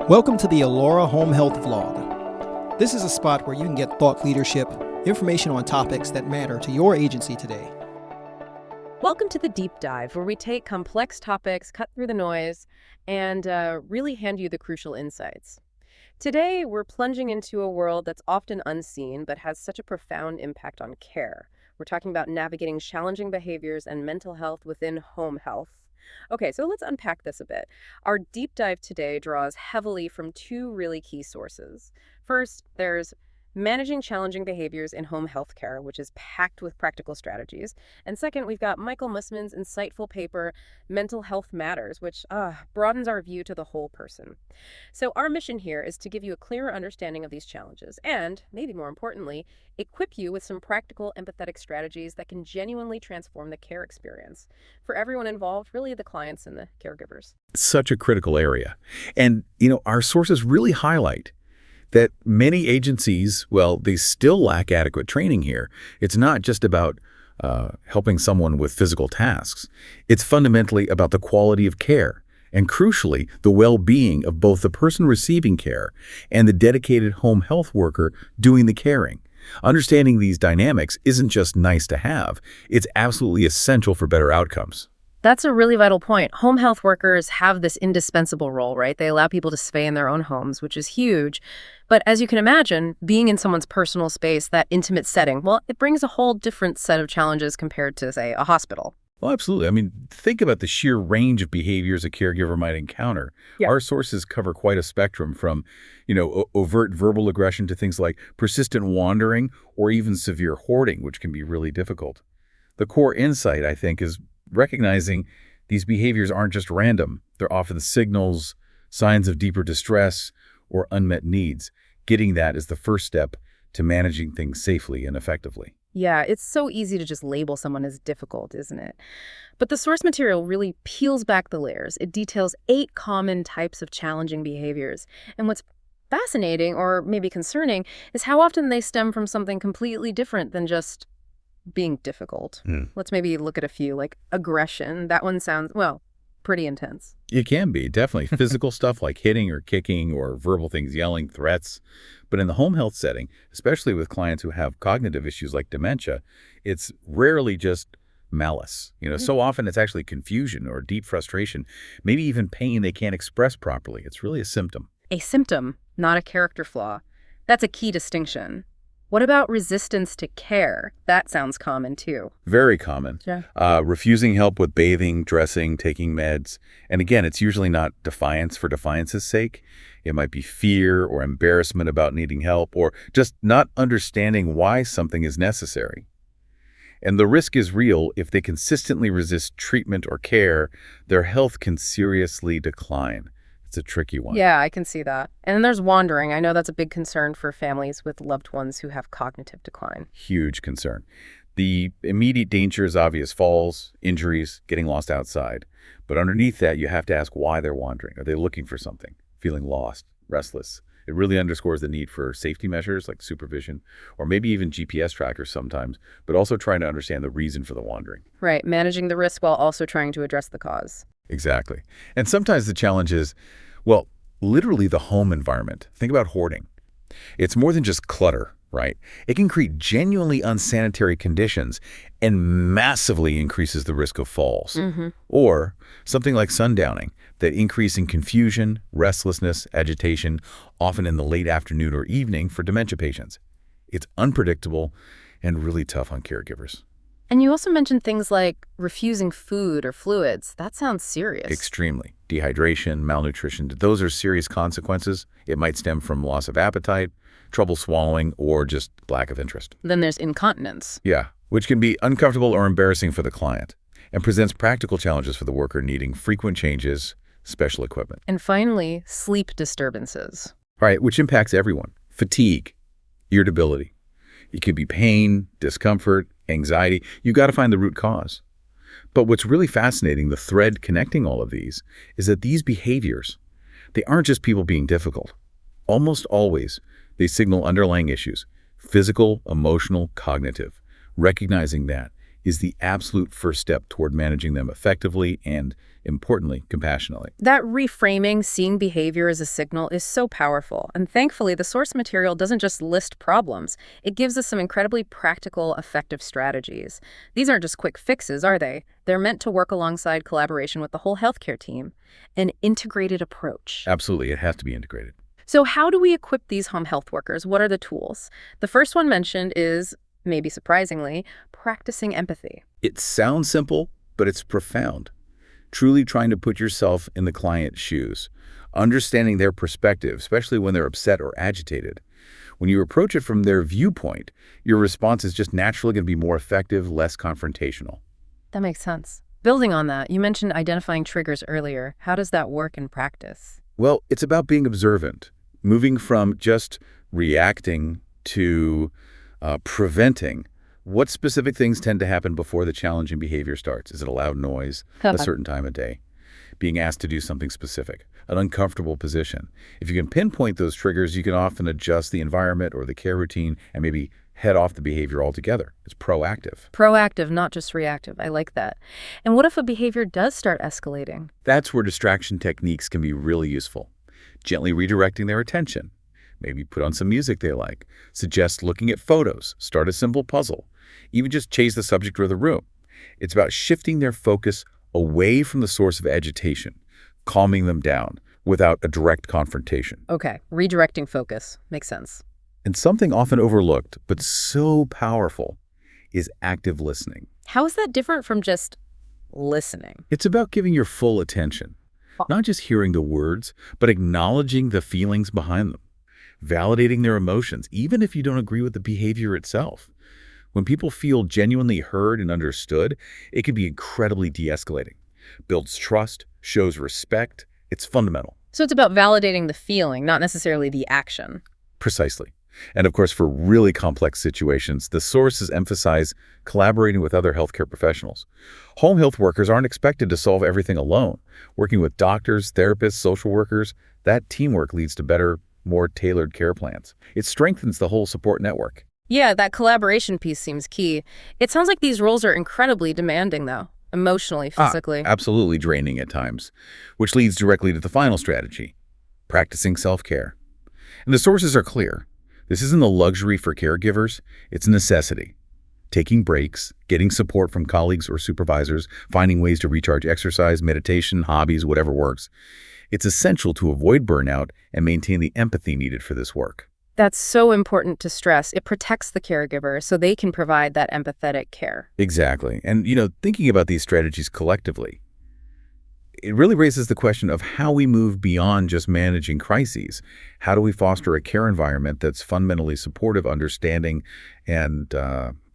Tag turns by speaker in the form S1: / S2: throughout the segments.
S1: Welcome to the Allura Home Health Vlog. This is a spot where you can get thought leadership, information on topics that matter to your agency today.
S2: Welcome to the Deep Dive, where we take complex topics, cut through the noise, and really hand you the crucial insights. Today, we're plunging into a world that's often unseen but has such a profound impact on care. We're talking about navigating challenging behaviors and mental health within home health. Okay, so let's unpack this a bit. Our deep dive today draws heavily from two really key sources. First, there's Managing Challenging Behaviors in Home Health Care, which is packed with practical strategies. And second, we've got Michael Mussman's insightful paper, Mental Health Matters, which broadens our view to the whole person. So our mission here is to give you a clearer understanding of these challenges and, maybe more importantly, equip you with some practical, empathetic strategies that can genuinely transform the care experience for everyone involved, really the clients and the caregivers.
S3: Such a critical area. And, our sources really highlight that many agencies, well, they still lack adequate training here. It's not just about helping someone with physical tasks. It's fundamentally about the quality of care and, crucially, the well-being of both the person receiving care and the dedicated home health worker doing the caring. Understanding these dynamics isn't just nice to have. It's absolutely essential for better outcomes.
S2: That's a really vital point. Home health workers have this indispensable role, right? They allow people to stay in their own homes, which is huge. But as you can imagine, being in someone's personal space, that intimate setting, well, it brings a whole different set of challenges compared to, say, a hospital.
S3: Well, absolutely. Think about the sheer range of behaviors a caregiver might encounter.
S2: Yeah.
S3: Our sources cover quite a spectrum from, overt verbal aggression to things like persistent wandering or even severe hoarding, which can be really difficult. The core insight, I think, is recognizing these behaviors aren't just random. They're often signals, signs of deeper distress, or unmet needs. Getting that is the first step to managing things safely and effectively.
S2: Yeah, it's so easy to just label someone as difficult, isn't it? But the source material really peels back the layers. It details 8 common types of challenging behaviors. And what's fascinating, or maybe concerning, is how often they stem from something completely different than just being difficult. Let's maybe look at a few, like aggression. That one sounds, well, pretty intense.
S3: It can be, definitely. Physical stuff like hitting or kicking, or verbal things, yelling, threats. But in the home health setting, especially with clients who have cognitive issues like dementia, it's rarely just malice. So often it's actually confusion or deep frustration, maybe even pain they can't express properly. It's really a symptom.
S2: A symptom, not a character flaw. That's a key distinction. What about resistance to care? That sounds common, too.
S3: Very common.
S2: Yeah.
S3: Refusing help with bathing, dressing, taking meds. And again, it's usually not defiance for defiance's sake. It might be fear or embarrassment about needing help, or just not understanding why something is necessary. And the risk is real. If they consistently resist treatment or care, their health can seriously decline. It's a tricky one.
S2: Yeah, I can see that. And then there's wandering. I know that's a big concern for families with loved ones who have cognitive decline.
S3: Huge concern. The immediate danger is obvious: falls, injuries, getting lost outside. But underneath that, you have to ask why they're wandering. Are they looking for something? Feeling lost, restless? It really underscores the need for safety measures like supervision, or maybe even GPS trackers sometimes, but also trying to understand the reason for the wandering.
S2: Right, managing the risk while also trying to address the cause.
S3: Exactly. And sometimes the challenge is, well, literally the home environment. Think about hoarding. It's more than just clutter, right? It can create genuinely unsanitary conditions and massively increases the risk of falls. Or something like sundowning, that increase in confusion, restlessness, agitation, often in the late afternoon or evening for dementia patients. It's unpredictable and really tough on caregivers.
S2: And you also mentioned things like refusing food or fluids. That sounds serious.
S3: Extremely. Dehydration, malnutrition, those are serious consequences. It might stem from loss of appetite, trouble swallowing, or just lack of interest.
S2: Then there's incontinence.
S3: Yeah, which can be uncomfortable or embarrassing for the client and presents practical challenges for the worker needing frequent changes, special equipment.
S2: And finally, sleep disturbances.
S3: Right, which impacts everyone. Fatigue, irritability. It could be pain, discomfort, anxiety. You've got to find the root cause. But what's really fascinating, the thread connecting all of these, is that these behaviors, they aren't just people being difficult. Almost always, they signal underlying issues: physical, emotional, cognitive. Recognizing that is the absolute first step toward managing them effectively and, importantly, compassionately.
S2: That reframing, seeing behavior as a signal, is so powerful. And thankfully, the source material doesn't just list problems. It gives us some incredibly practical, effective strategies. These aren't just quick fixes, are they? They're meant to work alongside collaboration with the whole healthcare team. An integrated approach.
S3: Absolutely, it has to be integrated.
S2: So how do we equip these home health workers? What are the tools? The first one mentioned is, maybe surprisingly, practicing empathy.
S3: It sounds simple, but it's profound. Truly trying to put yourself in the client's shoes, understanding their perspective, especially when they're upset or agitated. When you approach it from their viewpoint, your response is just naturally going to be more effective, less confrontational.
S2: That makes sense. Building on that, you mentioned identifying triggers earlier. How does that work in practice?
S3: Well, it's about being observant, moving from just reacting to preventing. What specific things tend to happen before the challenging behavior starts? Is it a loud noise, a certain time of day, being asked to do something specific, an uncomfortable position? If you can pinpoint those triggers, you can often adjust the environment or the care routine and maybe head off the behavior altogether. It's proactive.
S2: Proactive, not just reactive. I like that. And what if a behavior does start escalating?
S3: That's where distraction techniques can be really useful. Gently redirecting their attention. Maybe put on some music they like. Suggest looking at photos. Start a simple puzzle. Even just change the subject or the room. It's about shifting their focus away from the source of agitation, calming them down without a direct confrontation.
S2: Okay, redirecting focus. Makes sense.
S3: And something often overlooked, but so powerful, is active listening.
S2: How is that different from just listening?
S3: It's about giving your full attention, not just hearing the words, but acknowledging the feelings behind them, validating their emotions, even if you don't agree with the behavior itself. When people feel genuinely heard and understood, it can be incredibly de-escalating. Builds trust, shows respect. It's fundamental.
S2: So it's about validating the feeling, not necessarily the action.
S3: Precisely. And of course, for really complex situations, the sources emphasize collaborating with other healthcare professionals. Home health workers aren't expected to solve everything alone. Working with doctors, therapists, social workers, that teamwork leads to better, more tailored care plans. It strengthens the whole support network.
S2: Yeah, that collaboration piece seems key. It sounds like these roles are incredibly demanding, though, emotionally, physically.
S3: Absolutely draining at times, which leads directly to the final strategy, practicing self-care. And the sources are clear. This isn't a luxury for caregivers, it's a necessity. Taking breaks, getting support from colleagues or supervisors, finding ways to recharge exercise, meditation, hobbies, whatever works. It's essential to avoid burnout and maintain the empathy needed for this work.
S2: That's so important to stress. It protects the caregiver so they can provide that empathetic care.
S3: Exactly. And, thinking about these strategies collectively, it really raises the question of how we move beyond just managing crises. How do we foster a care environment that's fundamentally supportive, understanding, and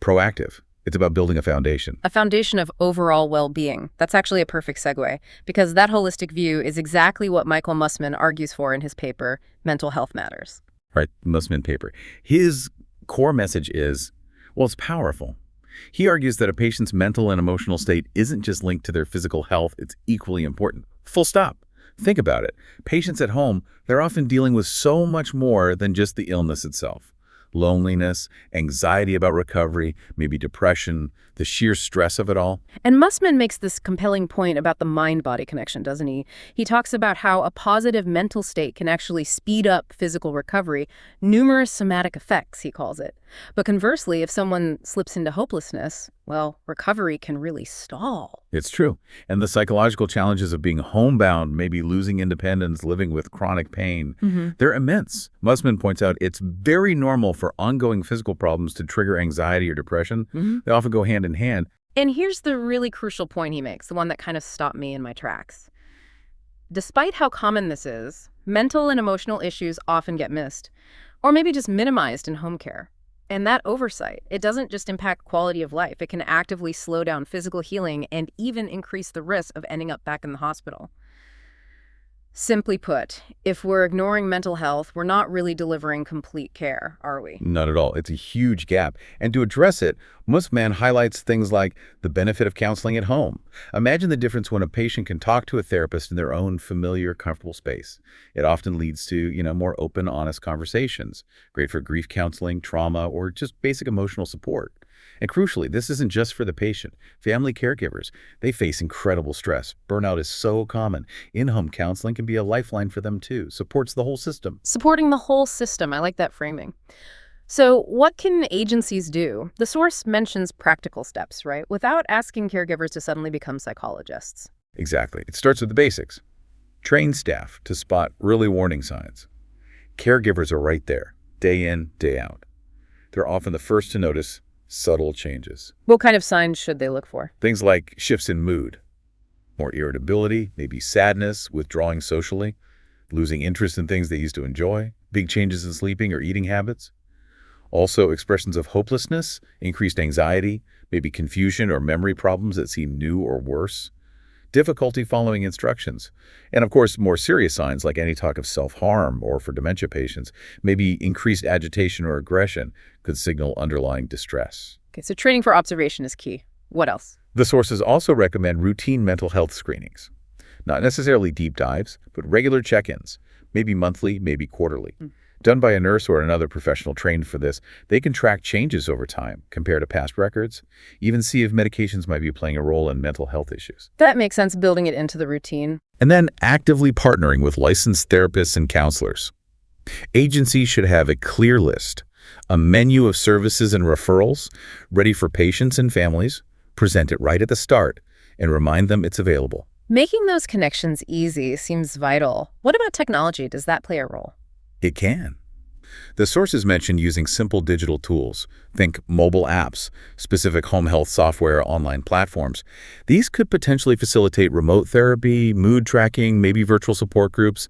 S3: proactive? It's about building a foundation.
S2: A foundation of overall well-being. That's actually a perfect segue, because that holistic view is exactly what Michael Mussman argues for in his paper, Mental Health Matters.
S3: Right, Mussman paper. His core message is, well, it's powerful. He argues that a patient's mental and emotional state isn't just linked to their physical health, it's equally important. Full stop. Think about it. Patients at home, they're often dealing with so much more than just the illness itself. Loneliness, anxiety about recovery, maybe depression, the sheer stress of it all.
S2: And Mussman makes this compelling point about the mind-body connection, doesn't he? He talks about how a positive mental state can actually speed up physical recovery, numerous somatic effects, he calls it. But conversely, if someone slips into hopelessness, well, recovery can really stall.
S3: It's true. And the psychological challenges of being homebound, maybe losing independence, living with chronic pain, they're immense. Mussman points out it's very normal for ongoing physical problems to trigger anxiety or depression. They often go hand in hand.
S2: And here's the really crucial point he makes, the one that kind of stopped me in my tracks. Despite how common this is, mental and emotional issues often get missed, or maybe just minimized in home care. And that oversight, it doesn't just impact quality of life. It can actively slow down physical healing and even increase the risk of ending up back in the hospital. Simply put, if we're ignoring mental health, we're not really delivering complete care, are we?
S3: Not at all. It's a huge gap. And to address it, Mussman highlights things like the benefit of counseling at home. Imagine the difference when a patient can talk to a therapist in their own familiar, comfortable space. It often leads to, more open, honest conversations. Great for grief counseling, trauma, or just basic emotional support. And crucially, this isn't just for the patient. Family caregivers, they face incredible stress. Burnout is so common. In-home counseling can be a lifeline for them too. Supports the whole system.
S2: Supporting the whole system. I like that framing. So what can agencies do? The source mentions practical steps, right? Without asking caregivers to suddenly become psychologists.
S3: Exactly. It starts with the basics. Train staff to spot early warning signs. Caregivers are right there, day in, day out. They're often the first to notice subtle changes.
S2: What kind of signs should they look for?
S3: Things like shifts in mood, more irritability, maybe sadness, withdrawing socially, losing interest in things they used to enjoy, big changes in sleeping or eating habits. Also, expressions of hopelessness, increased anxiety, maybe confusion or memory problems that seem new or worse, difficulty following instructions, and of course, more serious signs like any talk of self-harm or for dementia patients, maybe increased agitation or aggression could signal underlying distress.
S2: Okay, so training for observation is key. What else?
S3: The sources also recommend routine mental health screenings. Not necessarily deep dives, but regular check-ins, maybe monthly, maybe quarterly. Done by a nurse or another professional trained for this, they can track changes over time, compare to past records, even see if medications might be playing a role in mental health issues.
S2: That makes sense, building it into the routine.
S3: And then actively partnering with licensed therapists and counselors. Agencies should have a clear list, a menu of services and referrals ready for patients and families, present it right at the start, and remind them it's available.
S2: Making those connections easy seems vital. What about technology? Does that play a role?
S3: It can. The sources mentioned using simple digital tools. Think mobile apps, specific home health software, online platforms. These could potentially facilitate remote therapy, mood tracking, maybe virtual support groups.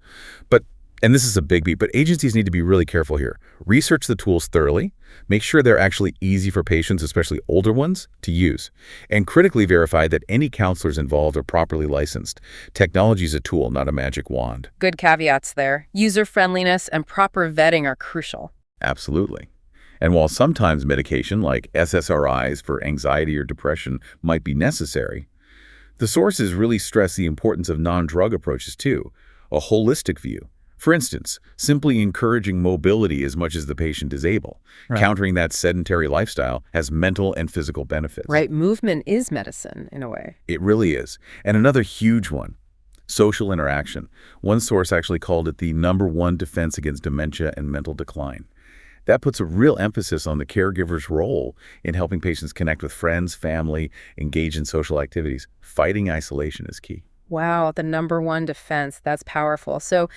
S3: And this is a biggie, but agencies need to be really careful here. Research the tools thoroughly. Make sure they're actually easy for patients, especially older ones, to use. And critically verify that any counselors involved are properly licensed. Technology is a tool, not a magic wand.
S2: Good caveats there. User-friendliness and proper vetting are crucial.
S3: Absolutely. And while sometimes medication like SSRIs for anxiety or depression might be necessary, the sources really stress the importance of non-drug approaches too, a holistic view. For instance, simply encouraging mobility as much as the patient is able. Right. Countering that sedentary lifestyle has mental and physical benefits.
S2: Right, movement is medicine in a way.
S3: It really is. And another huge one, social interaction. One source actually called it the #1 defense against dementia and mental decline. That puts a real emphasis on the caregiver's role in helping patients connect with friends, family, engage in social activities. Fighting isolation is key.
S2: Wow, the #1 defense. That's powerful. So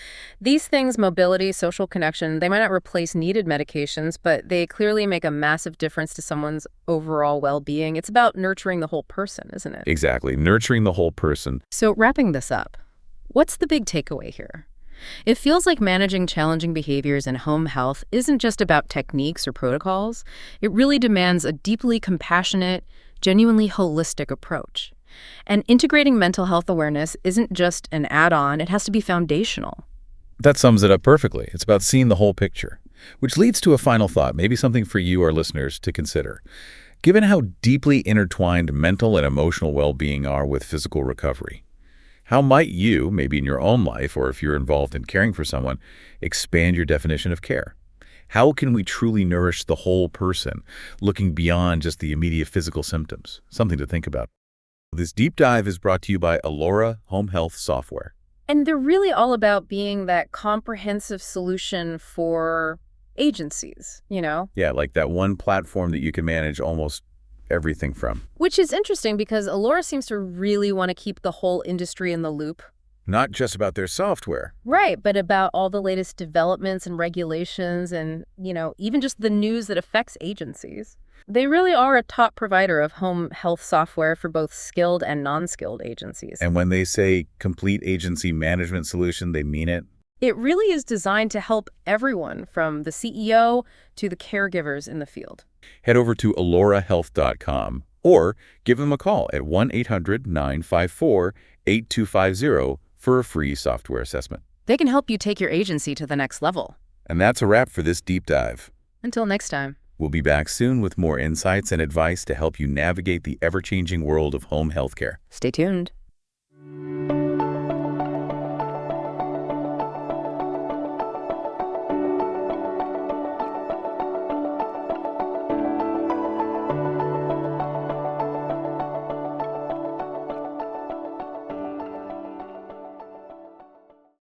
S2: these things, mobility, social connection, they might not replace needed medications, but they clearly make a massive difference to someone's overall well-being. It's about nurturing the whole person, isn't it?
S3: Exactly. Nurturing the whole person.
S2: So wrapping this up, what's the big takeaway here? It feels like managing challenging behaviors in home health isn't just about techniques or protocols. It really demands a deeply compassionate, genuinely holistic approach. And integrating mental health awareness isn't just an add-on, it has to be foundational.
S3: That sums it up perfectly. It's about seeing the whole picture. Which leads to a final thought, maybe something for you, our listeners, to consider. Given how deeply intertwined mental and emotional well-being are with physical recovery, how might you, maybe in your own life, or if you're involved in caring for someone, expand your definition of care? How can we truly nourish the whole person, looking beyond just the immediate physical symptoms? Something to think about. This deep dive is brought to you by Allura Home Health Software.
S2: And they're really all about being that comprehensive solution for agencies, you know?
S3: Yeah, like that one platform that you can manage almost everything from.
S2: Which is interesting because Allura seems to really want to keep the whole industry in the loop.
S3: Not just about their software.
S2: Right, but about all the latest developments and regulations and, even just the news that affects agencies. They really are a top provider of home health software for both skilled and non-skilled agencies.
S3: And when they say complete agency management solution, they mean it?
S2: It really is designed to help everyone from the CEO to the caregivers in the field.
S3: Head over to allurahealth.com or give them a call at 1-800-954-8250 for a free software assessment.
S2: They can help you take your agency to the next level.
S3: And that's a wrap for this deep dive.
S2: Until next time.
S3: We'll be back soon with more insights and advice to help you navigate the ever-changing world of home healthcare.
S2: Stay tuned.